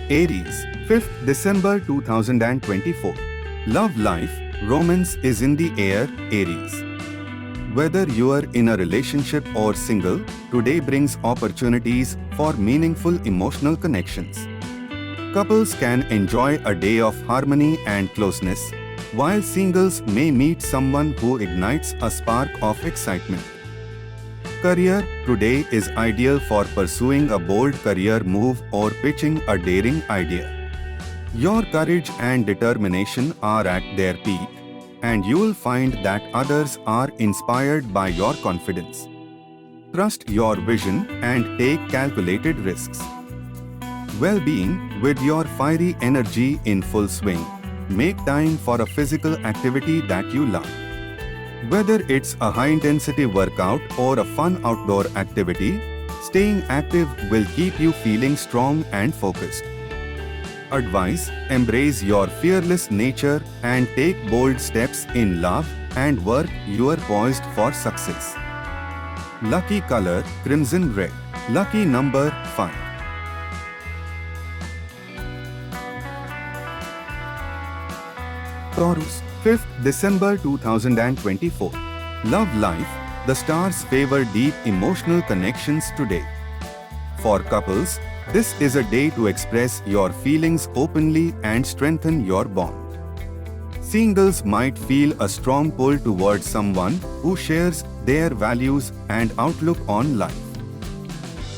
Aries, 5th December 2024. Love life, romance is in the air, Aries. Whether you are in a relationship or single, today brings opportunities for meaningful emotional connections. Couples can enjoy a day of harmony and closeness, while singles may meet someone who ignites a spark of excitement. Career, today is ideal for pursuing a bold career move or pitching a daring idea. Your courage and determination are at their peak, and you'll find that others are inspired by your confidence. Trust your vision and take calculated risks. Well-being, with your fiery energy in full swing, make time for a physical activity that you love. Whether it's a high-intensity workout or a fun outdoor activity, staying active will keep you feeling strong and focused. Advice: embrace your fearless nature and take bold steps in love and work. You are poised for success. Lucky color: crimson red. Lucky number: 5. Taurus, 5th December 2024. Love life, the stars favor deep emotional connections today. For couples, this is a day to express your feelings openly and strengthen your bond. Singles might feel a strong pull towards someone who shares their values and outlook on life.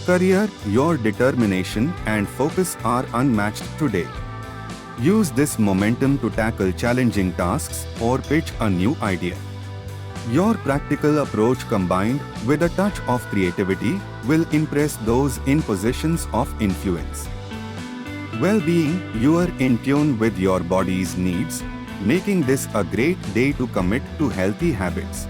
Career, your determination and focus are unmatched today. Use this momentum to tackle challenging tasks or pitch a new idea. Your practical approach combined with a touch of creativity will impress those in positions of influence. Well-being, you are in tune with your body's needs, making this a great day to commit to healthy habits.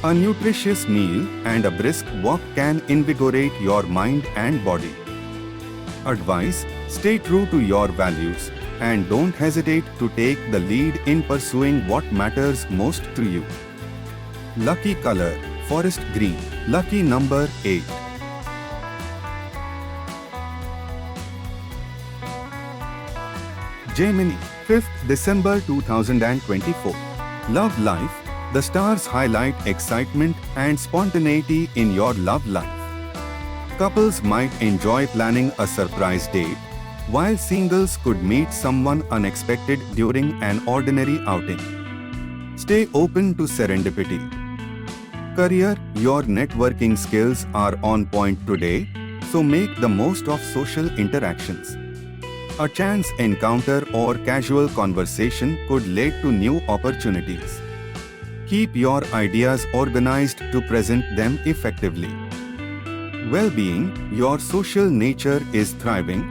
A nutritious meal and a brisk walk can invigorate your mind and body. Advice: stay true to your values and don't hesitate to take the lead in pursuing what matters most to you. Lucky color: forest green. Lucky number: 8. Gemini, 5th December 2024. Love life, the stars highlight excitement and spontaneity in your love life. Couples might enjoy planning a surprise date, while singles could meet someone unexpected during an ordinary outing. Stay open to serendipity. Career, your networking skills are on point today, so make the most of social interactions. A chance encounter or casual conversation could lead to new opportunities. Keep your ideas organized to present them effectively. Well-being, your social nature is thriving,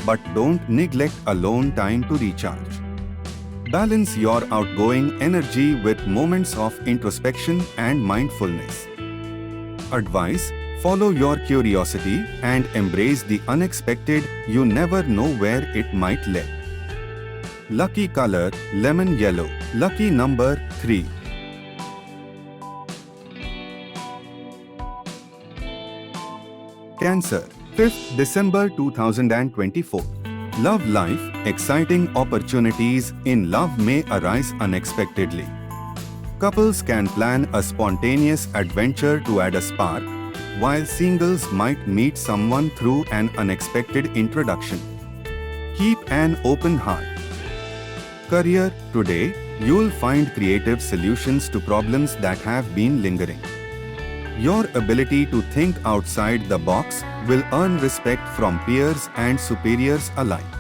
but don't neglect alone time to recharge. Balance your outgoing energy with moments of introspection and mindfulness. Advice: follow your curiosity and embrace the unexpected. You never know where it might lead. Lucky color: lemon yellow. Lucky number: 3. Cancer, 5th December 2024. Love life, exciting opportunities in love may arise unexpectedly. Couples can plan a spontaneous adventure to add a spark, while singles might meet someone through an unexpected introduction. Keep an open heart. Career, today, you'll find creative solutions to problems that have been lingering. Your ability to think outside the box will earn respect from peers and superiors alike.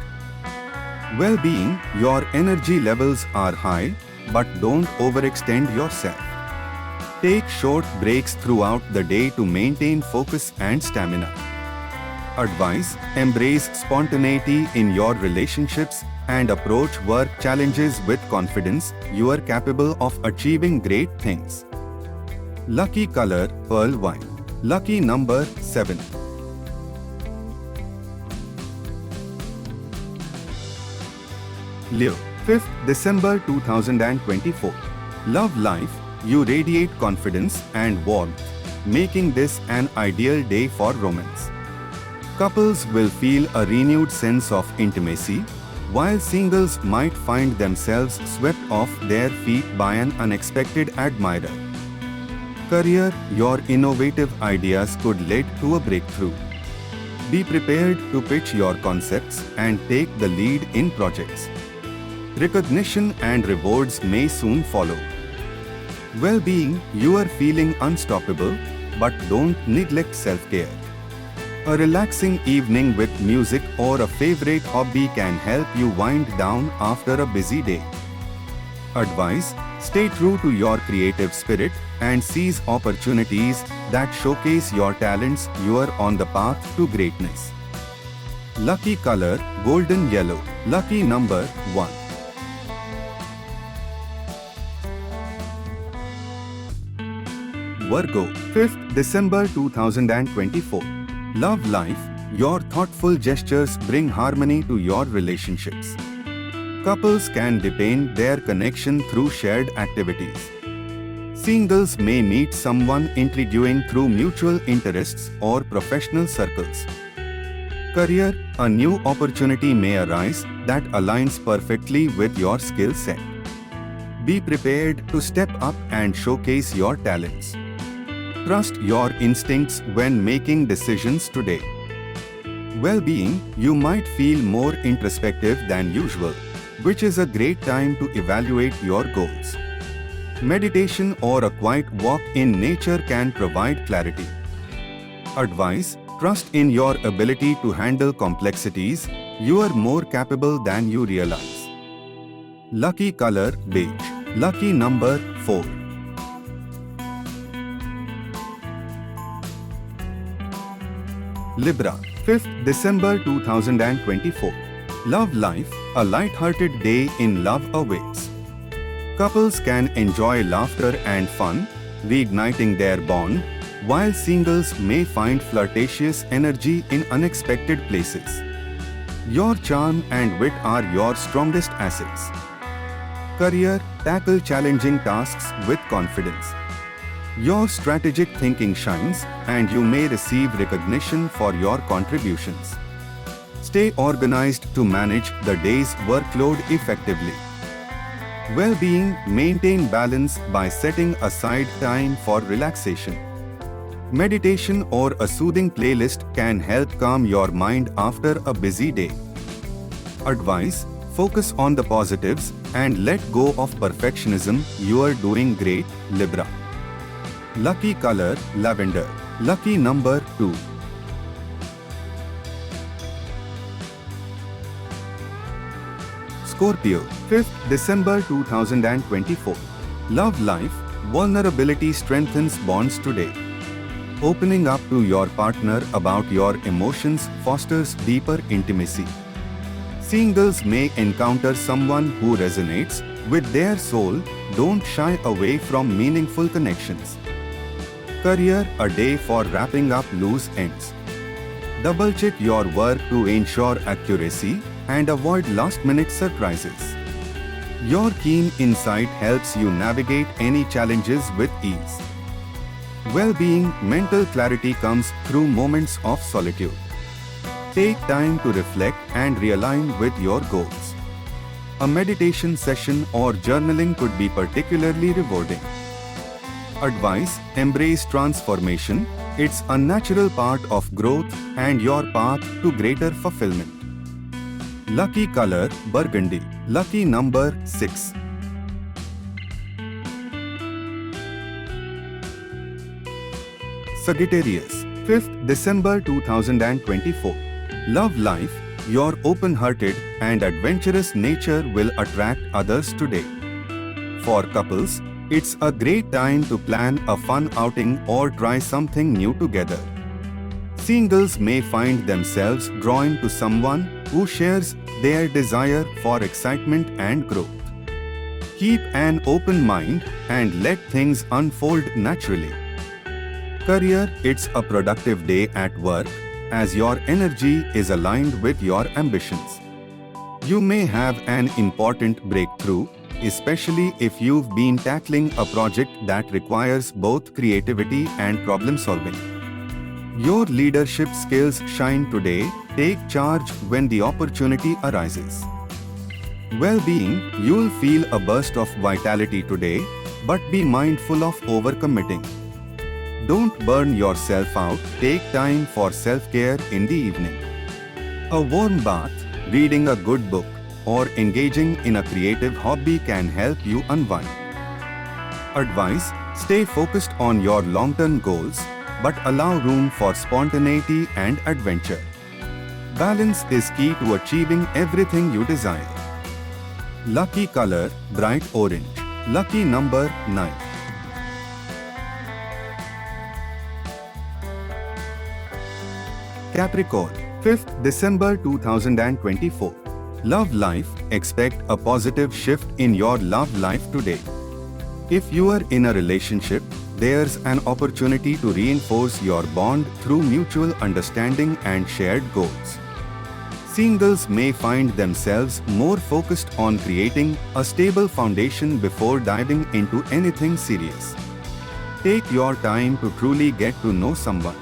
Well-being, your energy levels are high, but don't overextend yourself. Take short breaks throughout the day to maintain focus and stamina. Advice: embrace spontaneity in your relationships and approach work challenges with confidence. You are capable of achieving great things. Lucky color: pearl white. Lucky number: 7. Leo, 5th December 2024. Love life, you radiate confidence and warmth, making this an ideal day for romance. Couples will feel a renewed sense of intimacy, while singles might find themselves swept off their feet by an unexpected admirer. Career, your innovative ideas could lead to a breakthrough. Be prepared to pitch your concepts and take the lead in projects. Recognition and rewards may soon follow. Well-being, you are feeling unstoppable, but don't neglect self-care. A relaxing evening with music or a favorite hobby can help you wind down after a busy day. Advice: stay true to your creative spirit and seize opportunities that showcase your talents. You are on the path to greatness. Lucky color, golden yellow. Lucky number, 1. Virgo, 5th December 2024. Love life, your thoughtful gestures bring harmony to your relationships. Couples can deepen their connection through shared activities. Singles may meet someone intriguing through mutual interests or professional circles. Career, a new opportunity may arise that aligns perfectly with your skill set. Be prepared to step up and showcase your talents. Trust your instincts when making decisions today. Well-being, you might feel more introspective than usual, which is a great time to evaluate your goals. Meditation or a quiet walk in nature can provide clarity. Advice: trust in your ability to handle complexities. You are more capable than you realize. Lucky color, beige. Lucky number, 4. Libra, 5th December 2024. Love life, a light-hearted day in love awaits. Couples can enjoy laughter and fun, reigniting their bond, while singles may find flirtatious energy in unexpected places. Your charm and wit are your strongest assets. Career, tackle challenging tasks with confidence. Your strategic thinking shines, and you may receive recognition for your contributions. Stay organized to manage the day's workload effectively. Well-being, maintain balance by setting aside time for relaxation. Meditation or a soothing playlist can help calm your mind after a busy day. Advice: focus on the positives and let go of perfectionism. You are doing great, Libra. Lucky color, lavender. Lucky number, 2. Scorpio, 5th December 2024. Love life, vulnerability strengthens bonds today. Opening up to your partner about your emotions fosters deeper intimacy. Singles may encounter someone who resonates with their soul. Don't shy away from meaningful connections. Career, a day for wrapping up loose ends. Double-check your work to ensure accuracy and avoid last-minute surprises. Your keen insight helps you navigate any challenges with ease. Well-being, mental clarity comes through moments of solitude. Take time to reflect and realign with your goals. A meditation session or journaling could be particularly rewarding. Advice: embrace transformation. It's a natural part of growth and your path to greater fulfillment. Lucky color, burgundy. Lucky number, 6. Sagittarius, 5th December 2024. Love life, your open-hearted and adventurous nature will attract others today. For couples, it's a great time to plan a fun outing or try something new together. Singles may find themselves drawn to someone who shares their desire for excitement and growth. Keep an open mind and let things unfold naturally. Career, it's a productive day at work, as your energy is aligned with your ambitions. You may have an important breakthrough, especially if you've been tackling a project that requires both creativity and problem solving. Your leadership skills shine today. Take charge when the opportunity arises. Well-being, you'll feel a burst of vitality today, but be mindful of overcommitting. Don't burn yourself out. Take time for self-care in the evening. A warm bath, reading a good book, or engaging in a creative hobby can help you unwind. Advice: stay focused on your long-term goals, but allow room for spontaneity and adventure. Balance is key to achieving everything you desire. Lucky color, bright orange. Lucky number, 9. Capricorn, 5th December 2024. Love life, expect a positive shift in your love life today. If you are in a relationship, there's an opportunity to reinforce your bond through mutual understanding and shared goals. Singles may find themselves more focused on creating a stable foundation before diving into anything serious. Take your time to truly get to know someone.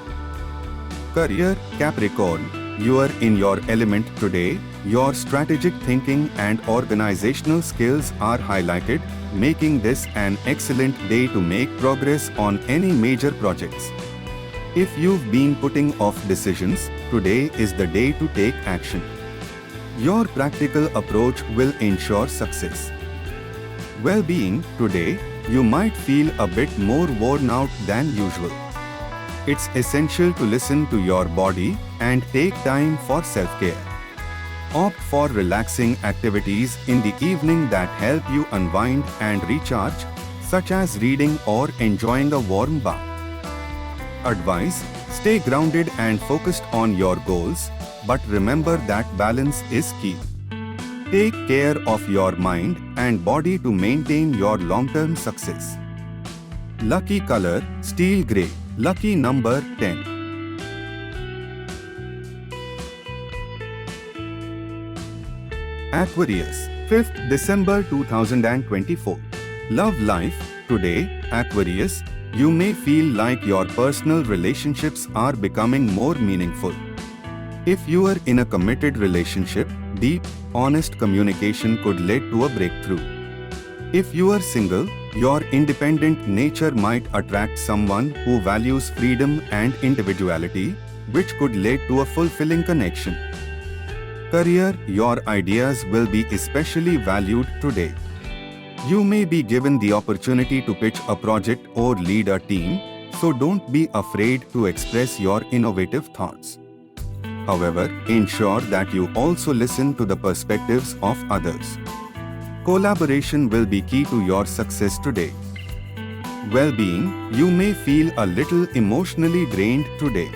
Career, Capricorn, you are in your element today. Your strategic thinking and organizational skills are highlighted, making this an excellent day to make progress on any major projects. If you've been putting off decisions, today is the day to take action. Your practical approach will ensure success. Well-being, today, you might feel a bit more worn out than usual. It's essential to listen to your body and take time for self-care. Opt for relaxing activities in the evening that help you unwind and recharge, such as reading or enjoying a warm bath. Advice: stay grounded and focused on your goals, but remember that balance is key. Take care of your mind and body to maintain your long-term success. Lucky color, steel grey. Lucky number, 10. Aquarius, 5th December 2024. Love life, today, Aquarius, you may feel like your personal relationships are becoming more meaningful. If you are in a committed relationship, deep, honest communication could lead to a breakthrough. If you are single, your independent nature might attract someone who values freedom and individuality, which could lead to a fulfilling connection. Career, your ideas will be especially valued today. You may be given the opportunity to pitch a project or lead a team, so don't be afraid to express your innovative thoughts. However, ensure that you also listen to the perspectives of others. Collaboration will be key to your success today. Well-being, you may feel a little emotionally drained today.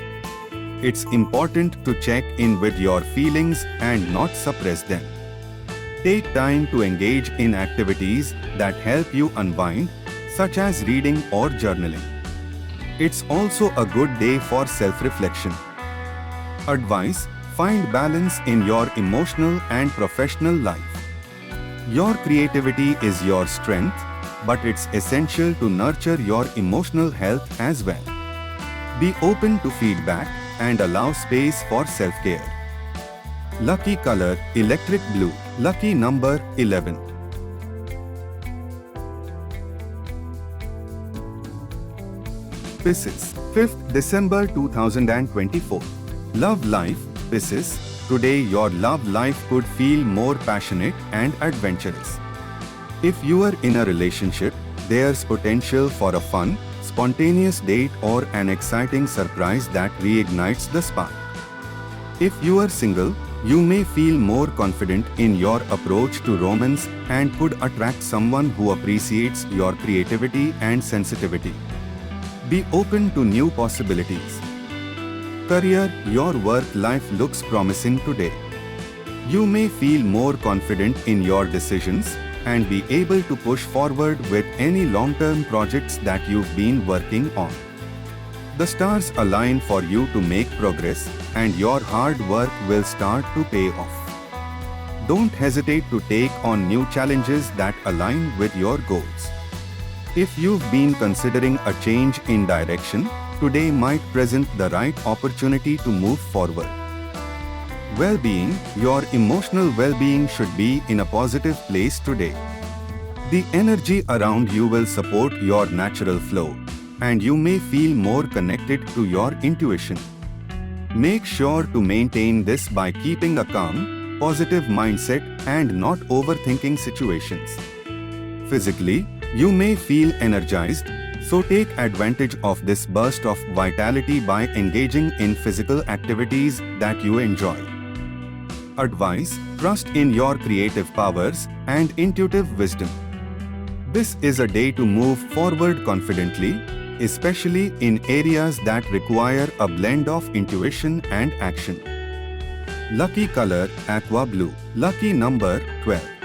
It's important to check in with your feelings and not suppress them. Take time to engage in activities that help you unwind, such as reading or journaling. It's also a good day for self-reflection. Advice: find balance in your emotional and professional life. Your creativity is your strength, but it's essential to nurture your emotional health as well. Be open to feedback and allow space for self-care. Lucky color, electric blue. Lucky number, 11. Pisces, 5th December 2024. Love life, Pisces. Today your love life could feel more passionate and adventurous. If you are in a relationship, there's potential for a fun, spontaneous date or an exciting surprise that reignites the spark. If you are single, you may feel more confident in your approach to romance and could attract someone who appreciates your creativity and sensitivity. Be open to new possibilities. Career, your work life looks promising today. You may feel more confident in your decisions and be able to push forward with any long-term projects that you've been working on. The stars align for you to make progress, and your hard work will start to pay off. Don't hesitate to take on new challenges that align with your goals. If you've been considering a change in direction, today might present the right opportunity to move forward. Well-being, your emotional well-being should be in a positive place today. The energy around you will support your natural flow, and you may feel more connected to your intuition. Make sure to maintain this by keeping a calm, positive mindset and not overthinking situations. Physically, you may feel energized, so take advantage of this burst of vitality by engaging in physical activities that you enjoy. Advice: trust in your creative powers and intuitive wisdom. This is a day to move forward confidently, especially in areas that require a blend of intuition and action. Lucky color: aqua blue. Lucky number: 12.